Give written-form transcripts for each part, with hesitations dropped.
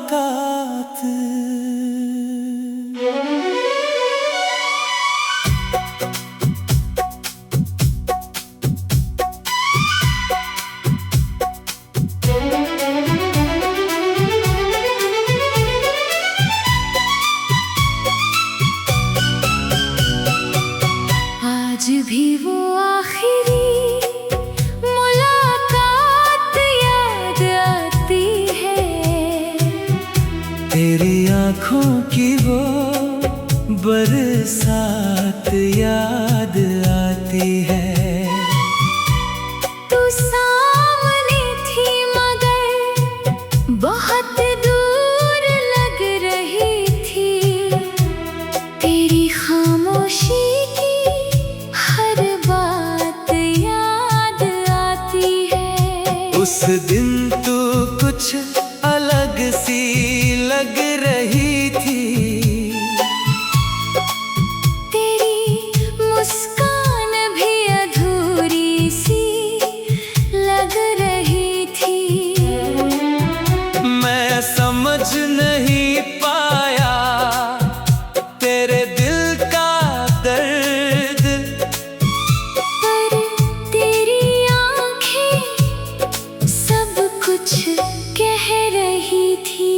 मुलाकात। आज भी वो आखिरी मुलाकात याद आती है, तेरी आँखों की वो बरसात याद आती है। तू सामने थी मगर बहुत दूर लग रही थी, तेरी खामोशी की हर बात याद आती है। उस दिन तू कुछ अलग सी लग रही थी, तेरी मुस्कान भी अधूरी सी लग रही थी। मैं समझ नहीं पाया तेरे दिल का दर्द, पर तेरी आँखें सब कुछ कह रही थी।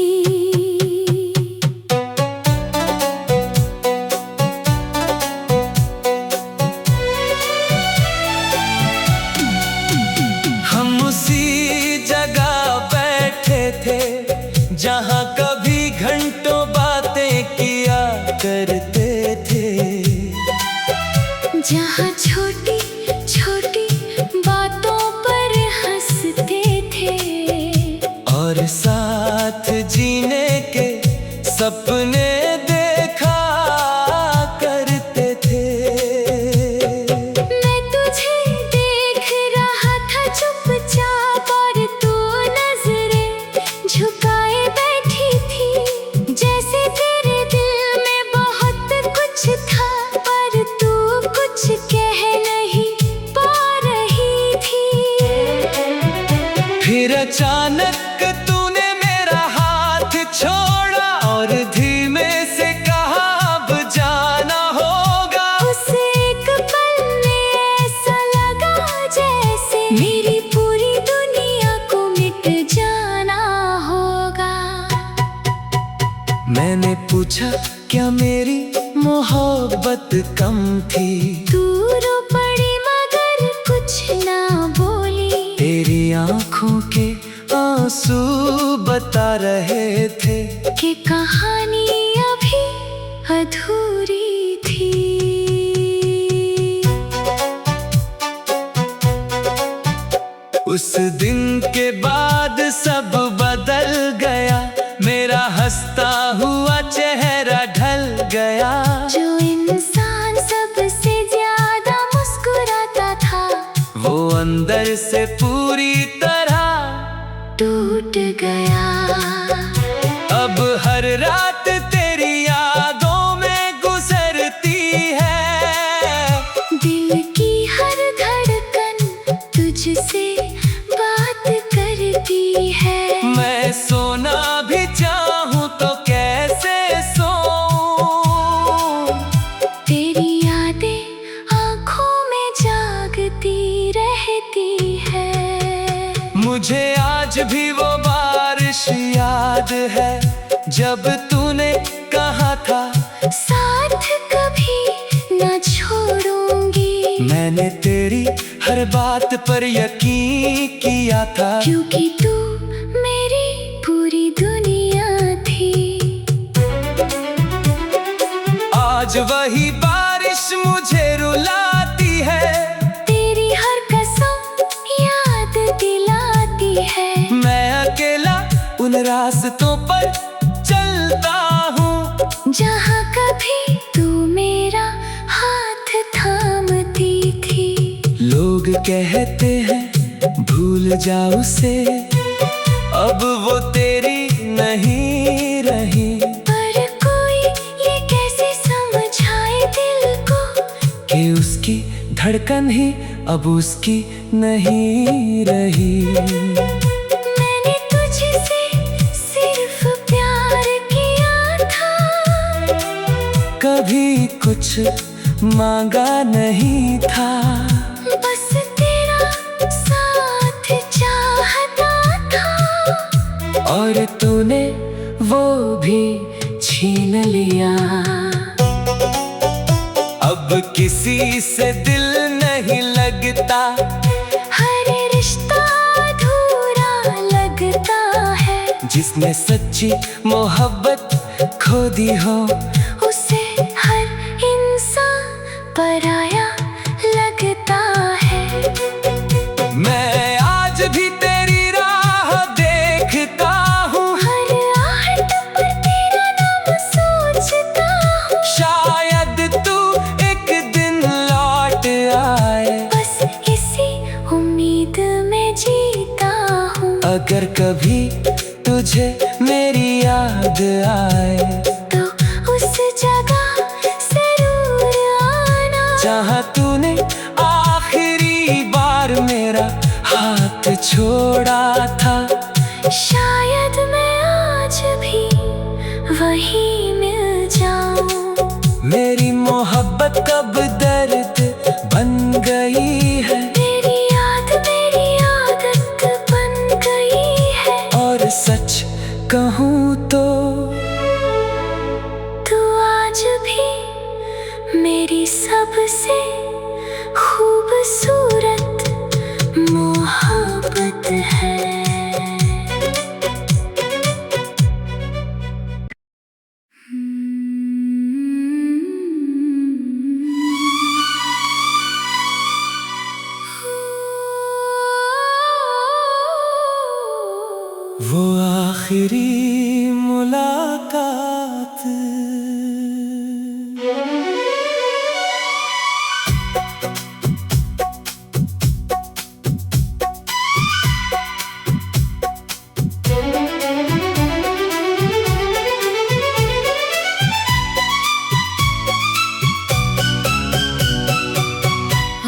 हम उसी जगह बैठे थे जहाँ कभी घंटों बातें किया करते थे, जहाँ छोटी छोटी बातों पर हंसते थे और साथ जीने के सपने देखा करते थे। मैं तुझे देख रहा था चुपचाप और तू नजरें झुकाए बैठी थी, जैसे तेरे दिल में बहुत कुछ था पर तू कुछ कह नहीं पा रही थी। फिर अचानक तूने मेरा हाथ छोड़ा और धीमे से कहा अब जाना होगा। उस एक पल में ऐसा लगा जैसे मेरी पूरी दुनिया को मिट जाना होगा। मैंने पूछा क्या मेरी मोहब्बत कम थी, तू रो पड़ी मगर कुछ ना बोली, तेरी आँखों के आंसू बता रहे थे कि कहानी अभी अधूरी थी। उस दिन के बाद सब बदल गया, मेरा हंसता हुआ चेहरा ढल गया। जो इंसान सबसे ज्यादा मुस्कुराता था वो अंदर से पूरी तरह टूट गया। अब हर रात तेरी यादों में गुजरती है, दिल की हर धड़कन तुझसे बात करती है। मैं सोना भी चाहूं तो कैसे सोऊं, तेरी यादें आँखों में जागती रहती है। मुझे आज भी वो बारिश याद है जब तूने कहा था साथ कभी न छोड़ूंगी, मैंने तेरी हर बात पर यकीन किया था, क्योंकि तू मेरी पूरी दुनिया थी। आज वही बारिश मुझे रुलाती है, तेरी हर कसम याद दिलाती है। मैं अकेला उन रास्तों पर चलता हूँ जहाँ कभी तू मेरा हाथ थामती थी। लोग कहते हैं भूल जा उसे, अब वो तेरी नहीं रही, पर कोई ये कैसे समझाए दिल को कि उसकी धड़कन ही अब उसकी नहीं रही। मैंने तुझसे सिर्फ प्यार कभी कुछ मांगा नहीं था, बस तेरा साथ चाहता था, और तूने वो भी छीन लिया। अब किसी से दिल नहीं लगता, हर रिश्ता अधूरा लगता है। जिसने सच्ची मोहब्बत खो दी हो, उसे हर इंसान पराया लगता है। मैं आज भी तेरी राह देखता हूँ, हर आहट पर तेरा नाम सोचता हूँ। शायद तू एक दिन लौट आए, बस इसी उम्मीद में जीता हूँ। अगर कभी तुझे मेरी याद आए, तो उस जगह जरूर आना, जहाँ तूने आखिरी बार मेरा हाथ छोड़ा था। शायद मैं आज भी वहीं मिल जाऊं। मेरी मोहब्बत कब दर्द बन गई है, मेरी आदत बन गई है। और सच कहूँ तो तू आज भी मेरी सबसे खूबसूरत मोहब्बत है। वो आखिरी मुलाकात,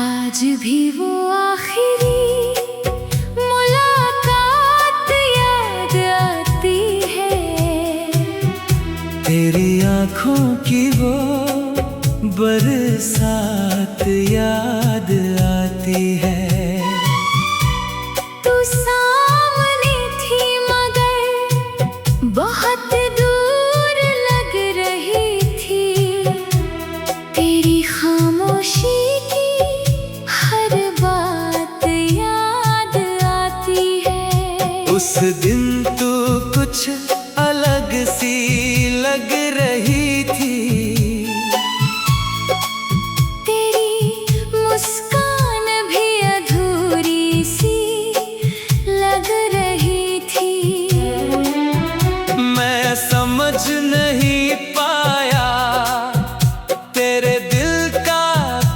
आज भी वो आखिरी मुलाकात याद आती है। तेरी आँखों की वो बरसात याद आती है। तू सामने थी मगर बहुत दूर लग रही थी। तेरी खामोशी की हर बात याद आती है। उस दिन तू कुछ अलग सी लग रही थी, तेरी मुस्कान भी अधूरी सी लग रही थी। मैं समझ नहीं पाया तेरे दिल का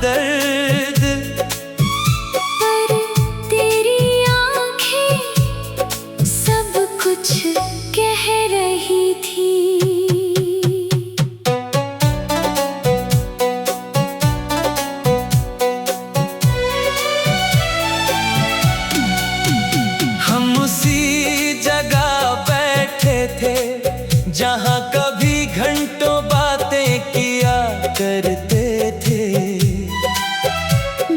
दर्द, पर तेरी आँखें सब कुछ कह रही थी। हम उसी जगह बैठे थे जहाँ कभी घंटों बातें किया करते थे,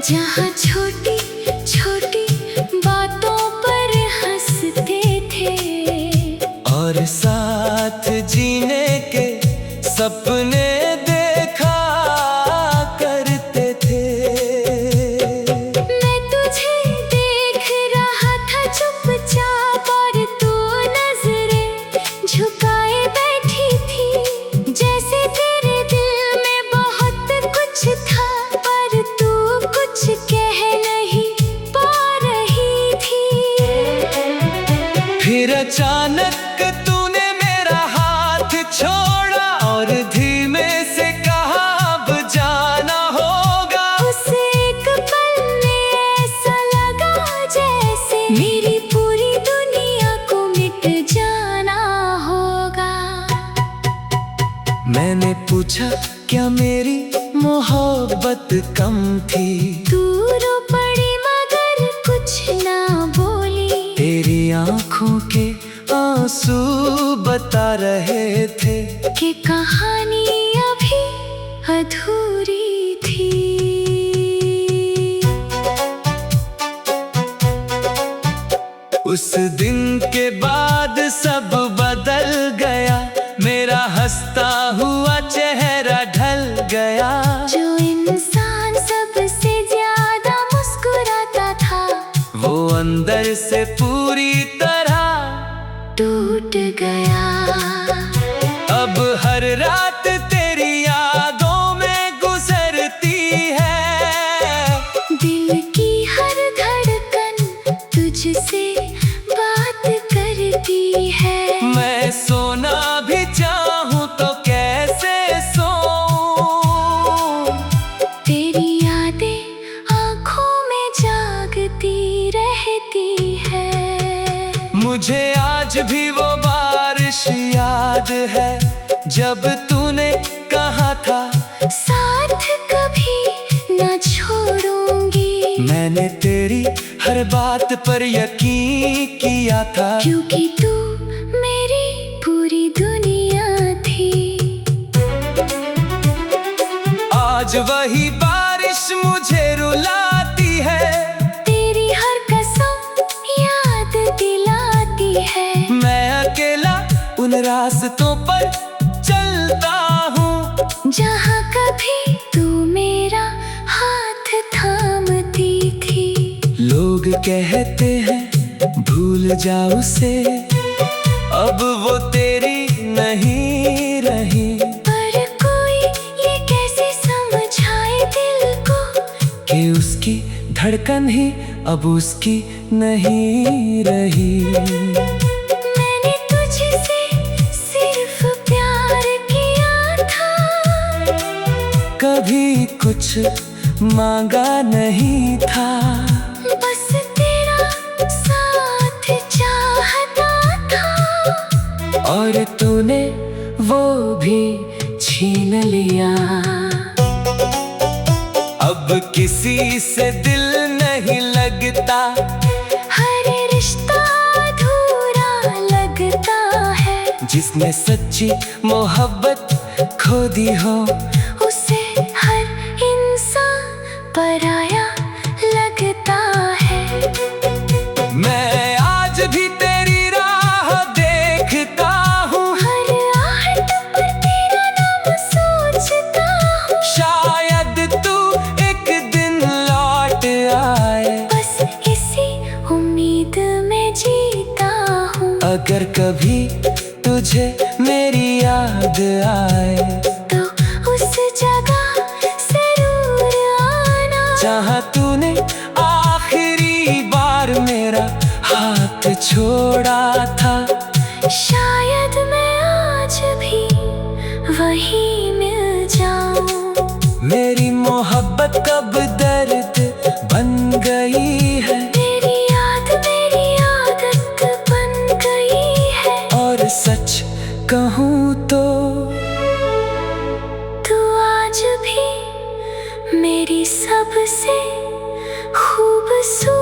जहाँ छोटी छोटी बातों पर हंसते थे, और साथ जीने के सपने देखा करते थे। मैं तुझे देख रहा था चुपचाप, और तू नजरें झुकाए बैठी थी। जैसे तेरे दिल में बहुत कुछ था, पर तू कुछ कह नहीं पा रही थी। फिर अचानक तूने मेरा हाथ छोड़ा और धीमे से कहा अब जाना होगा। उस एक पल में ऐसा लगा जैसे मेरी पूरी दुनिया को मिट जाना होगा। मैंने पूछा क्या मेरी मोहब्बत कम थी, तू रो पड़ी मगर कुछ ना बोली। तेरी आँखों के आंसू बता रहे थे कि कहानी अभी उस दिन के बाद सब बदल गया, मेरा हंसता हुआ चेहरा ढल गया। जो इंसान सबसे ज्यादा मुस्कुराता था, वो अंदर से पूरी तरह टूट गया। अब हर रात तेरी यादों में गुजरती है, दिल की हर धड़कन तुझसे बात करती है। मैं सोना भी चाहूं तो कैसे सोऊं, तेरी यादें आँखों में जागती रहती है। मुझे आज भी वो बारिश याद है, जब तूने कहा था साथ कभी न छोड़ूंगी। मैंने तेरी हर बात पर यकीन किया था, क्योंकि तू मेरी पूरी दुनिया थी। आज वही बारिश मुझे रुलाती है, तेरी हर कसम याद दिलाती है। मैं अकेला उन रास्तों पर चलता हूँ, जहाँ कभी तू मेरा हाथ थामती थी। लोग कहते हैं भूल जा उसे, अब वो तेरी नहीं रही। पर कोई ये कैसे समझाए दिल को, कि उसकी धड़कन ही अब उसकी नहीं रही। मैंने तुझसे सिर्फ प्यार किया था, कभी कुछ मांगा नहीं था, बस तेरा साथ चाहता था। और तूने वो भी छीन लिया। अब किसी से दिल नहीं लगता, हर रिश्ता अधूरा लगता है। जिसने सच्ची मोहब्बत खो दी हो, उसे हर इंसान पराया लगता है। मैं आज भी तेरी राह देखता हूँ, हर आहट पर तेरा नाम सोचता हूँ। शायद तू एक दिन लौट आए, बस इसी उम्मीद में जीता हूँ। अगर कभी तुझे मेरी याद आए, तो उस जगह जरूर आना, जहाँ तूने आखिरी बार मेरा हाथ छोड़ा था। शायद मैं आज भी वहीं मिल जाऊं। मेरी मोहब्बत कब दर्द बन गई है, मेरी याद मेरी आदत बन गई है। और सच कहूँ तो तू आज भी मेरी सबसे खूबसूरत